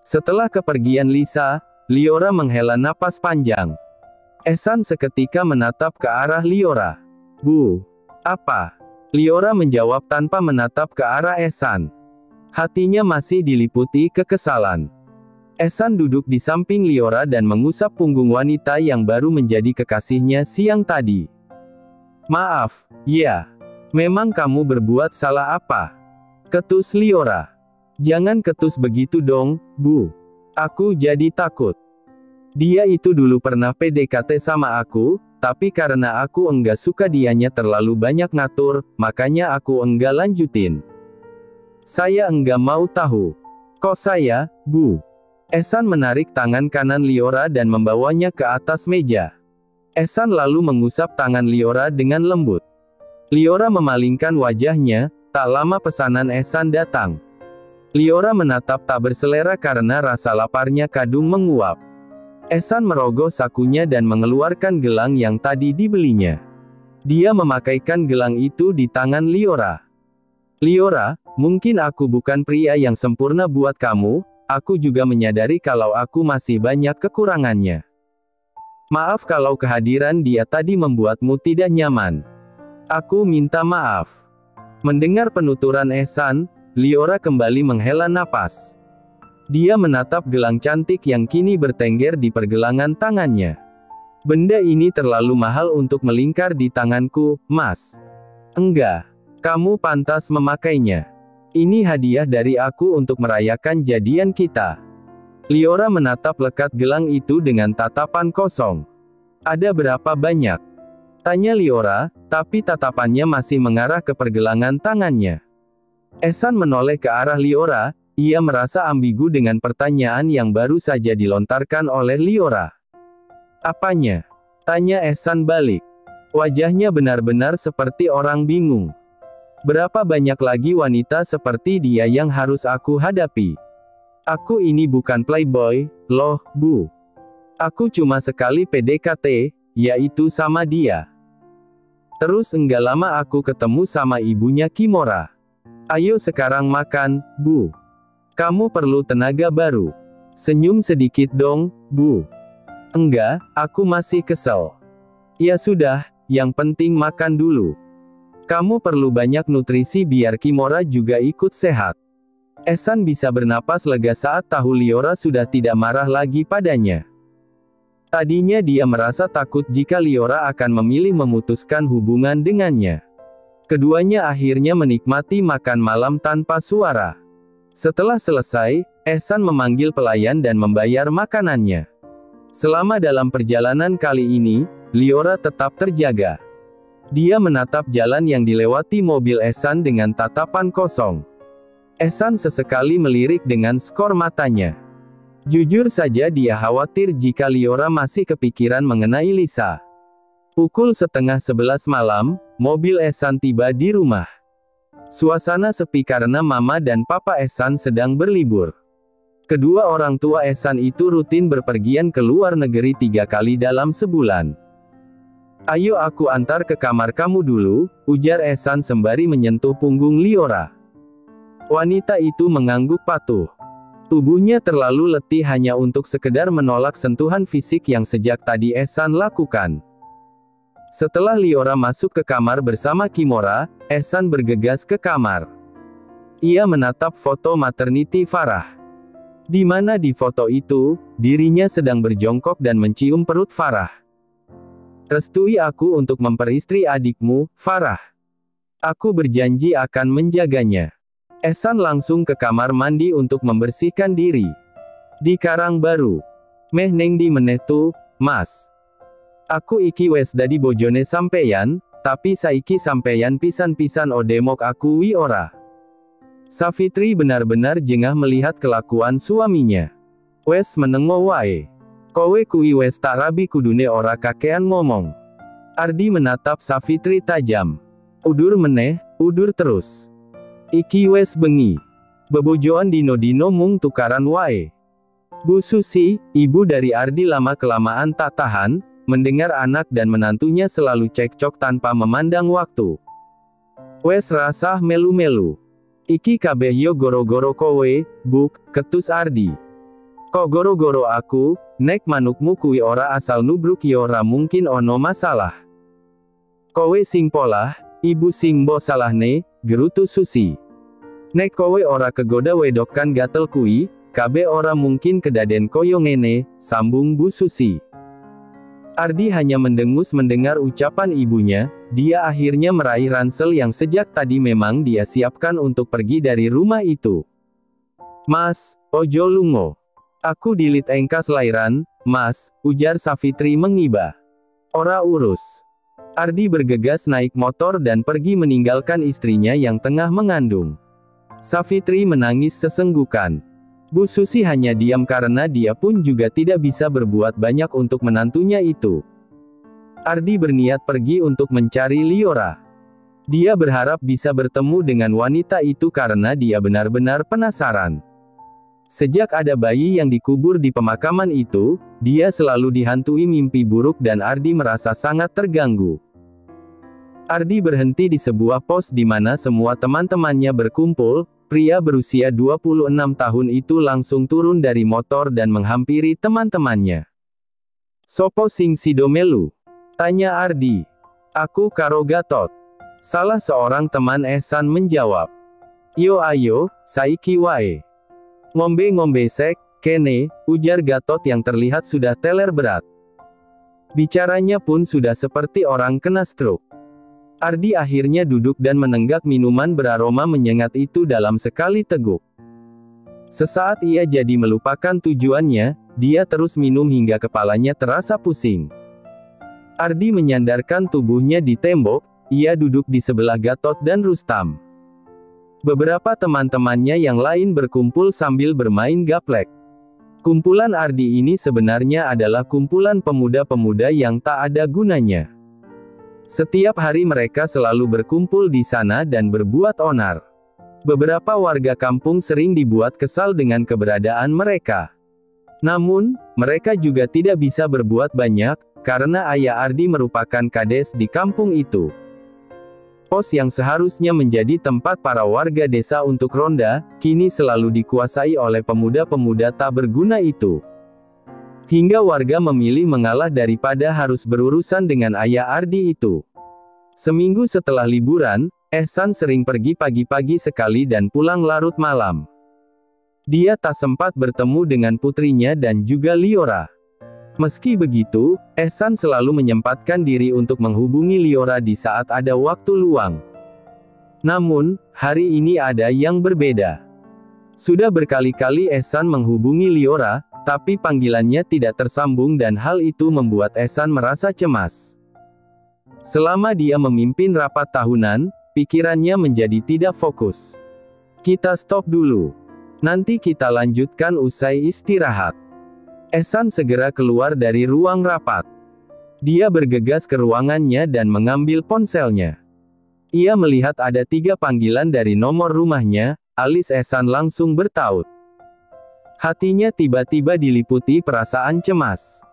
Setelah kepergian Lisa, Liora menghela napas panjang. Ehsan seketika menatap ke arah Liora. Bu, apa? Liora menjawab tanpa menatap ke arah Ehsan. Hatinya masih diliputi kekesalan. Ehsan duduk di samping Liora dan mengusap punggung wanita yang baru menjadi kekasihnya siang tadi. Maaf, ya. Memang kamu berbuat salah apa? Ketus Liora. Jangan ketus begitu dong, Bu. Aku jadi takut. Dia itu dulu pernah PDKT sama aku, tapi karena aku enggak suka dianya terlalu banyak ngatur, makanya aku enggak lanjutin. Saya enggak mau tahu. Kok saya, Bu? Ehsan menarik tangan kanan Liora dan membawanya ke atas meja. Ehsan lalu mengusap tangan Liora dengan lembut. Liora memalingkan wajahnya, tak lama pesanan Ehsan datang. Liora menatap tak berselera karena rasa laparnya kadung menguap. Ehsan merogoh sakunya dan mengeluarkan gelang yang tadi dibelinya. Dia memakaikan gelang itu di tangan Liora. Liora, mungkin aku bukan pria yang sempurna buat kamu, aku juga menyadari kalau aku masih banyak kekurangannya. Maaf kalau kehadiran dia tadi membuatmu tidak nyaman. Aku minta maaf. Mendengar penuturan Ehsan, Liora kembali menghela napas. Dia menatap gelang cantik yang kini bertengger di pergelangan tangannya. Benda ini terlalu mahal untuk melingkar di tanganku, Mas. Enggak. Kamu pantas memakainya. Ini hadiah dari aku untuk merayakan jadian kita. Liora menatap lekat gelang itu dengan tatapan kosong. Ada berapa banyak? Tanya Liora, tapi tatapannya masih mengarah ke pergelangan tangannya. Ehsan menoleh ke arah Liora, ia merasa ambigu dengan pertanyaan yang baru saja dilontarkan oleh Liora. Apanya? Tanya Ehsan balik. Wajahnya benar-benar seperti orang bingung. Berapa banyak lagi wanita seperti dia yang harus aku hadapi? Aku ini bukan playboy, loh, Bu. Aku cuma sekali PDKT, yaitu sama dia. Terus enggak lama aku ketemu sama ibunya Kimora. Ayo sekarang makan, Bu. Kamu perlu tenaga baru. Senyum sedikit dong, Bu. Enggak, aku masih kesel. Ya sudah, yang penting makan dulu. Kamu perlu banyak nutrisi biar Kimora juga ikut sehat. Ehsan bisa bernapas lega saat tahu Liora sudah tidak marah lagi padanya. Tadinya dia merasa takut jika Liora akan memilih memutuskan hubungan dengannya. Keduanya akhirnya menikmati makan malam tanpa suara. Setelah selesai, Ehsan memanggil pelayan dan membayar makanannya. Selama dalam perjalanan kali ini, Liora tetap terjaga. Dia menatap jalan yang dilewati mobil Ehsan dengan tatapan kosong. Ehsan sesekali melirik dengan skor matanya. Jujur saja dia khawatir jika Liora masih kepikiran mengenai Lisa. Pukul 10:30 malam, mobil Ehsan tiba di rumah. Suasana sepi karena Mama dan Papa Ehsan sedang berlibur. Kedua orang tua Ehsan itu rutin berpergian ke luar negeri 3 kali dalam sebulan. Ayo aku antar ke kamar kamu dulu, ujar Ehsan sembari menyentuh punggung Liora. Wanita itu mengangguk patuh. Tubuhnya terlalu letih hanya untuk sekedar menolak sentuhan fisik yang sejak tadi Ehsan lakukan. Setelah Liora masuk ke kamar bersama Kimora, Ehsan bergegas ke kamar. Ia menatap foto maternity Farah. Di mana di foto itu, dirinya sedang berjongkok dan mencium perut Farah. Restui aku untuk memperistri adikmu, Farah. Aku berjanji akan menjaganya. Ehsan langsung ke kamar mandi untuk membersihkan diri. Di Karang Baru. Meh neng di meneh tu, Mas. Aku iki wes dadi bojone sampeyan, tapi saiki sampeyan pisan-pisan odemok aku wi ora. Safitri benar-benar jengah melihat kelakuan suaminya. Wes menengo wae. Kowe kui wes tak rabi kudune ora kakean ngomong. Ardi menatap Safitri tajam. Udur meneh, udur terus. Iki wes bengi. Bebojoan dino-dino mung tukaran wae. Bu Susi, ibu dari Ardi lama-kelamaan tak tahan, mendengar anak dan menantunya selalu cekcok tanpa memandang waktu. Wes rasah melu-melu. Iki kabeh yo goro-goro kowe, Buk, ketus Ardi. Kok goro-goro aku, nek manukmu kui ora asal nubruk yo ora mungkin ono masalah. Kowe sing polah, ibu sing mbok salahne, gerutu Susi. Nek kowe ora kegoda wedok kan gatel kui, kabe ora mungkin kedaden koyo ngene, sambung Bu Susi. Ardi hanya mendengus mendengar ucapan ibunya, dia akhirnya meraih ransel yang sejak tadi memang dia siapkan untuk pergi dari rumah itu. Mas, ojo lungo. Aku dilit engkas lairan, Mas, ujar Safitri mengiba. Ora urus. Ardi bergegas naik motor dan pergi meninggalkan istrinya yang tengah mengandung. Safitri menangis sesenggukan. Bu Susi hanya diam karena dia pun juga tidak bisa berbuat banyak untuk menantunya itu. Ardi berniat pergi untuk mencari Liora. Dia berharap bisa bertemu dengan wanita itu karena dia benar-benar penasaran. Sejak ada bayi yang dikubur di pemakaman itu, dia selalu dihantui mimpi buruk dan Ardi merasa sangat terganggu. Ardi berhenti di sebuah pos di mana semua teman-temannya berkumpul. Pria berusia 26 tahun itu langsung turun dari motor dan menghampiri teman-temannya. Sopo sing sidomelu? Tanya Ardi. Aku karo Gatot. Salah seorang teman Ehsan menjawab. Yo ayo, saiki wae. Ngombe-ngombe sek, kene, ujar Gatot yang terlihat sudah teler berat. Bicaranya pun sudah seperti orang kena stroke. Ardi akhirnya duduk dan menenggak minuman beraroma menyengat itu dalam sekali teguk. Sesaat ia jadi melupakan tujuannya, dia terus minum hingga kepalanya terasa pusing. Ardi menyandarkan tubuhnya di tembok, ia duduk di sebelah Gatot dan Rustam. Beberapa teman-temannya yang lain berkumpul sambil bermain gaplek. Kumpulan Ardi ini sebenarnya adalah kumpulan pemuda-pemuda yang tak ada gunanya. Setiap hari mereka selalu berkumpul di sana dan berbuat onar. Beberapa warga kampung sering dibuat kesal dengan keberadaan mereka. Namun, mereka juga tidak bisa berbuat banyak, karena ayah Ardi merupakan kades di kampung itu. Pos yang seharusnya menjadi tempat para warga desa untuk ronda, kini selalu dikuasai oleh pemuda-pemuda tak berguna itu. Hingga warga memilih mengalah daripada harus berurusan dengan ayah Ardi itu. Seminggu setelah liburan, Ehsan sering pergi pagi-pagi sekali dan pulang larut malam. Dia tak sempat bertemu dengan putrinya dan juga Liora. Meski begitu, Ehsan selalu menyempatkan diri untuk menghubungi Liora di saat ada waktu luang. Namun, hari ini ada yang berbeda. Sudah berkali-kali Ehsan menghubungi Liora, tapi panggilannya tidak tersambung dan hal itu membuat Ehsan merasa cemas. Selama dia memimpin rapat tahunan, pikirannya menjadi tidak fokus. Kita stop dulu. Nanti kita lanjutkan usai istirahat. Ehsan segera keluar dari ruang rapat. Dia bergegas ke ruangannya dan mengambil ponselnya. Ia melihat ada 3 panggilan dari nomor rumahnya, alis Ehsan langsung bertaut. Hatinya tiba-tiba diliputi perasaan cemas.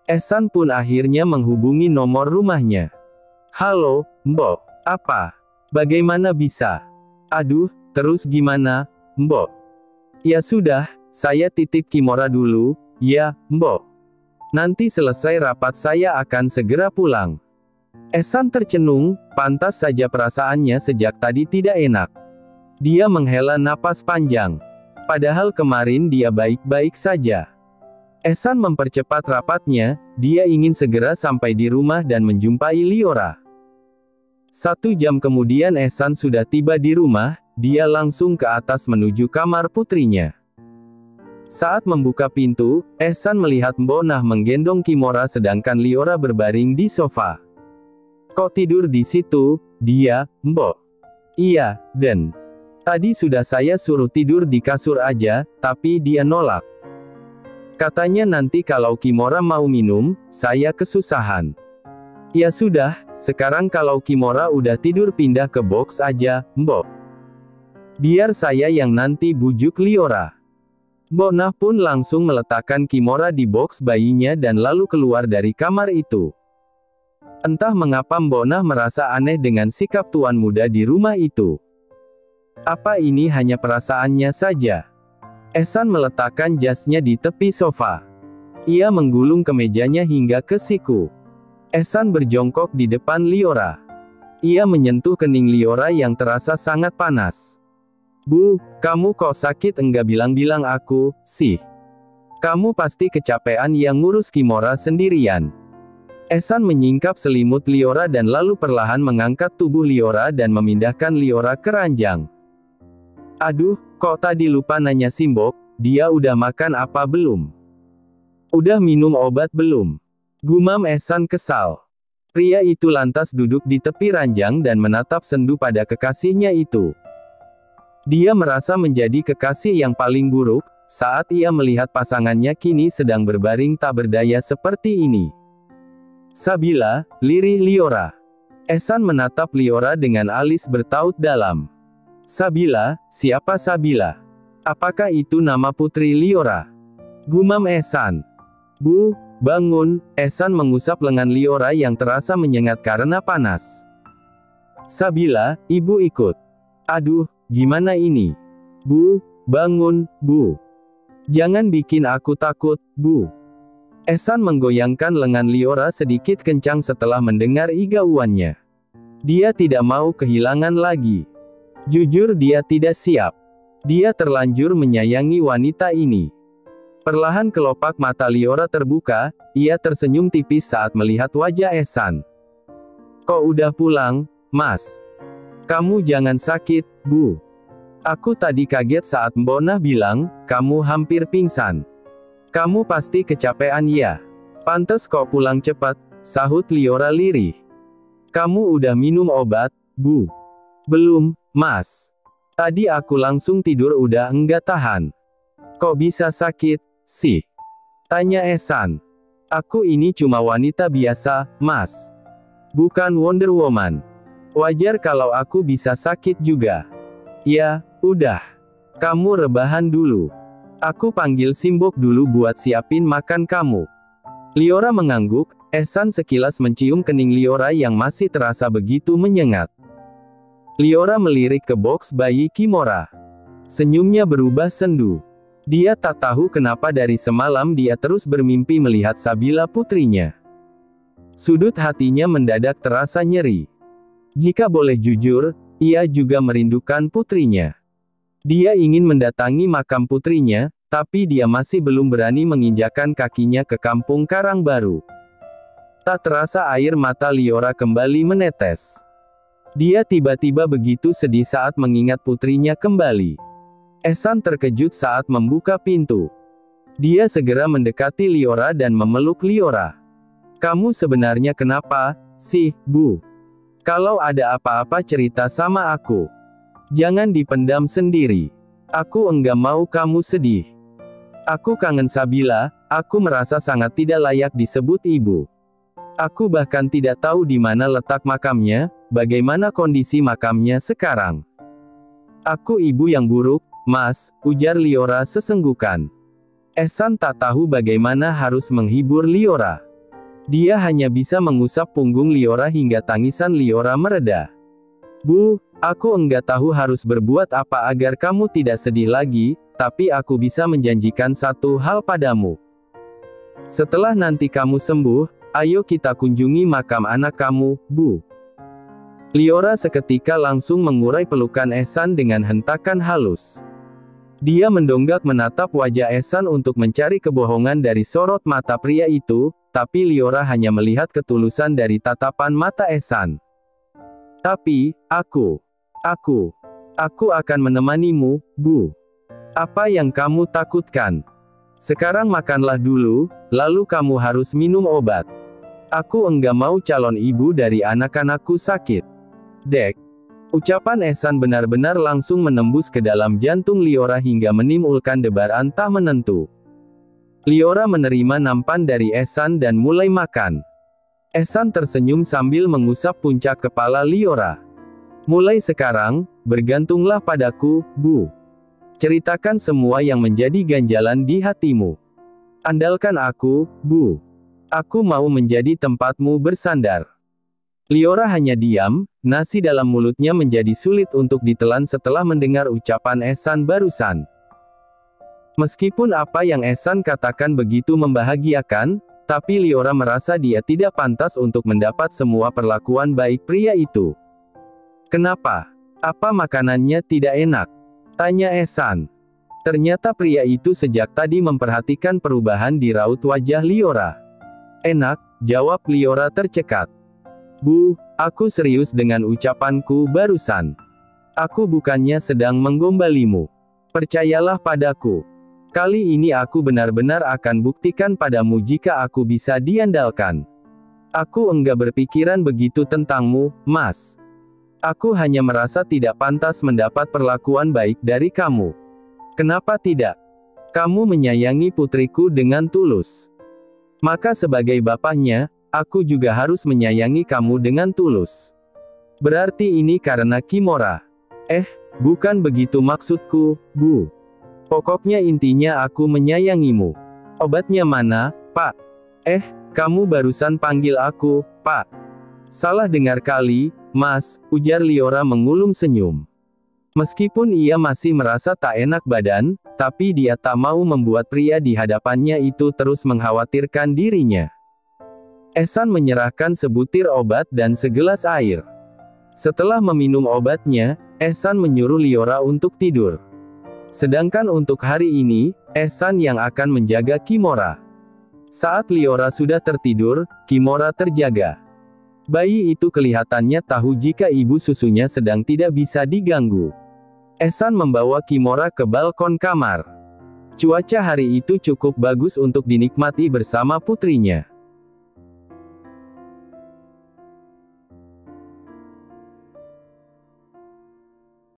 Ehsan pun akhirnya menghubungi nomor rumahnya. Halo, Mbok. Apa? Bagaimana bisa? Aduh, terus gimana, Mbok? Ya sudah, saya titip Kimora dulu. Ya, Mbok. Nanti selesai rapat saya akan segera pulang. Ehsan tercenung, pantas saja perasaannya sejak tadi tidak enak. Dia menghela napas panjang. Padahal kemarin dia baik-baik saja. Ehsan mempercepat rapatnya, dia ingin segera sampai di rumah dan menjumpai Liora. 1 jam kemudian Ehsan sudah tiba di rumah, dia langsung ke atas menuju kamar putrinya. Saat membuka pintu, Ehsan melihat Mbok Nah menggendong Kimora sedangkan Liora berbaring di sofa. Kok tidur di situ, dia, Mbok? Iya, Den. Tadi sudah saya suruh tidur di kasur aja, tapi dia nolak. Katanya nanti kalau Kimora mau minum, saya kesusahan. Ya sudah, sekarang kalau Kimora udah tidur pindah ke box aja, Mbok. Biar saya yang nanti bujuk Liora. Mbok Nah pun langsung meletakkan Kimora di box bayinya dan lalu keluar dari kamar itu. Entah mengapa Mbok Nah merasa aneh dengan sikap tuan muda di rumah itu. Apa ini hanya perasaannya saja? Ehsan meletakkan jasnya di tepi sofa. Ia menggulung kemejanya hingga ke siku. Ehsan berjongkok di depan Liora. Ia menyentuh kening Liora yang terasa sangat panas. Bu, kamu kok sakit enggak bilang-bilang aku, sih? Kamu pasti kecapean yang ngurus Kimura sendirian. Ehsan menyingkap selimut Liora dan lalu perlahan mengangkat tubuh Liora dan memindahkan Liora ke ranjang. Aduh, kok tadi lupa nanya Simbok, dia udah makan apa belum? Udah minum obat belum? Gumam Ehsan kesal. Pria itu lantas duduk di tepi ranjang dan menatap sendu pada kekasihnya itu. Dia merasa menjadi kekasih yang paling buruk, saat ia melihat pasangannya kini sedang berbaring tak berdaya seperti ini. Sabila, lirih Liora. Ehsan menatap Liora dengan alis bertaut dalam. Sabila, siapa Sabila? Apakah itu nama putri Liora? Gumam Ehsan. Bu, bangun. Ehsan mengusap lengan Liora yang terasa menyengat karena panas. Sabila, ibu ikut. Aduh, gimana ini? Bu, bangun, Bu. Jangan bikin aku takut, Bu. Ehsan menggoyangkan lengan Liora sedikit kencang setelah mendengar igauannya. Dia tidak mau kehilangan lagi. Jujur dia tidak siap. Dia terlanjur menyayangi wanita ini. Perlahan kelopak mata Liora terbuka, ia tersenyum tipis saat melihat wajah Ehsan. Kok udah pulang, Mas? Kamu jangan sakit, Bu. Aku tadi kaget saat Mbonah bilang, kamu hampir pingsan. Kamu pasti kecapean ya? Pantes kok pulang cepat, sahut Liora lirih. Kamu udah minum obat, Bu? Belum, Mas. Tadi aku langsung tidur udah enggak tahan. Kok bisa sakit, sih? Tanya Ehsan. Aku ini cuma wanita biasa, Mas. Bukan Wonder Woman. Wajar kalau aku bisa sakit juga. Ya, udah. Kamu rebahan dulu. Aku panggil Simbok dulu buat siapin makan kamu. Liora mengangguk, Ehsan sekilas mencium kening Liora yang masih terasa begitu menyengat. Liora melirik ke box bayi Kimura. Senyumnya berubah sendu. Dia tak tahu kenapa dari semalam dia terus bermimpi melihat Sabila putrinya. Sudut hatinya mendadak terasa nyeri. Jika boleh jujur, ia juga merindukan putrinya. Dia ingin mendatangi makam putrinya, tapi dia masih belum berani menginjakkan kakinya ke kampung Karangbaru. Tak terasa air mata Liora kembali menetes. Dia tiba-tiba begitu sedih saat mengingat putrinya kembali. Ehsan terkejut saat membuka pintu. Dia segera mendekati Liora dan memeluk Liora. Kamu sebenarnya kenapa, sih, Bu? Kalau ada apa-apa cerita sama aku. Jangan dipendam sendiri. Aku enggak mau kamu sedih. Aku kangen Sabila, aku merasa sangat tidak layak disebut ibu. Aku bahkan tidak tahu di mana letak makamnya, bagaimana kondisi makamnya sekarang. Aku ibu yang buruk, Mas, ujar Liora sesenggukan. Ehsan tak tahu bagaimana harus menghibur Liora. Dia hanya bisa mengusap punggung Liora hingga tangisan Liora mereda. Bu, aku enggak tahu harus berbuat apa agar kamu tidak sedih lagi, tapi aku bisa menjanjikan satu hal padamu. Setelah nanti kamu sembuh, ayo kita kunjungi makam anak kamu, Bu. Liora seketika langsung mengurai pelukan Ehsan dengan hentakan halus. Dia mendonggak menatap wajah Ehsan untuk mencari kebohongan dari sorot mata pria itu, tapi Liora hanya melihat ketulusan dari tatapan mata Ehsan. Tapi, aku akan menemanimu, Bu. Apa yang kamu takutkan? Sekarang makanlah dulu, lalu kamu harus minum obat. Aku enggak mau calon ibu dari anak-anakku sakit. Dek. Ucapan Ehsan benar-benar langsung menembus ke dalam jantung Liora hingga menimbulkan debaran tak menentu. Liora menerima nampan dari Ehsan dan mulai makan. Ehsan tersenyum sambil mengusap puncak kepala Liora. Mulai sekarang, bergantunglah padaku, Bu. Ceritakan semua yang menjadi ganjalan di hatimu. Andalkan aku, Bu. Aku mau menjadi tempatmu bersandar. Liora hanya diam, nasi dalam mulutnya menjadi sulit untuk ditelan setelah mendengar ucapan Ehsan barusan. Meskipun apa yang Ehsan katakan begitu membahagiakan, tapi Liora merasa dia tidak pantas untuk mendapat semua perlakuan baik pria itu. Kenapa? Apa makanannya tidak enak? Tanya Ehsan. Ternyata pria itu sejak tadi memperhatikan perubahan di raut wajah Liora. Enak, jawab Liora tercekat. Bu, aku serius dengan ucapanku barusan. Aku bukannya sedang menggombalimu. Percayalah padaku. Kali ini aku benar-benar akan buktikan padamu jika aku bisa diandalkan. Aku enggak berpikiran begitu tentangmu, Mas. Aku hanya merasa tidak pantas mendapat perlakuan baik dari kamu. Kenapa tidak? Kamu menyayangi putriku dengan tulus. Maka sebagai bapaknya, aku juga harus menyayangi kamu dengan tulus. Berarti ini karena Kimora. Bukan begitu maksudku, Bu. Pokoknya intinya aku menyayangimu. Obatnya mana, Pak? Kamu barusan panggil aku, Pak. Salah dengar kali, Mas, ujar Liora mengulum senyum. Meskipun ia masih merasa tak enak badan, tapi dia tak mau membuat pria di hadapannya itu terus mengkhawatirkan dirinya. Ehsan menyerahkan sebutir obat dan segelas air. Setelah meminum obatnya, Ehsan menyuruh Liora untuk tidur. Sedangkan untuk hari ini, Ehsan yang akan menjaga Kimora. Saat Liora sudah tertidur, Kimora terjaga. Bayi itu kelihatannya tahu jika ibu susunya sedang tidak bisa diganggu. Ehsan membawa Kimora ke balkon kamar. Cuaca hari itu cukup bagus untuk dinikmati bersama putrinya.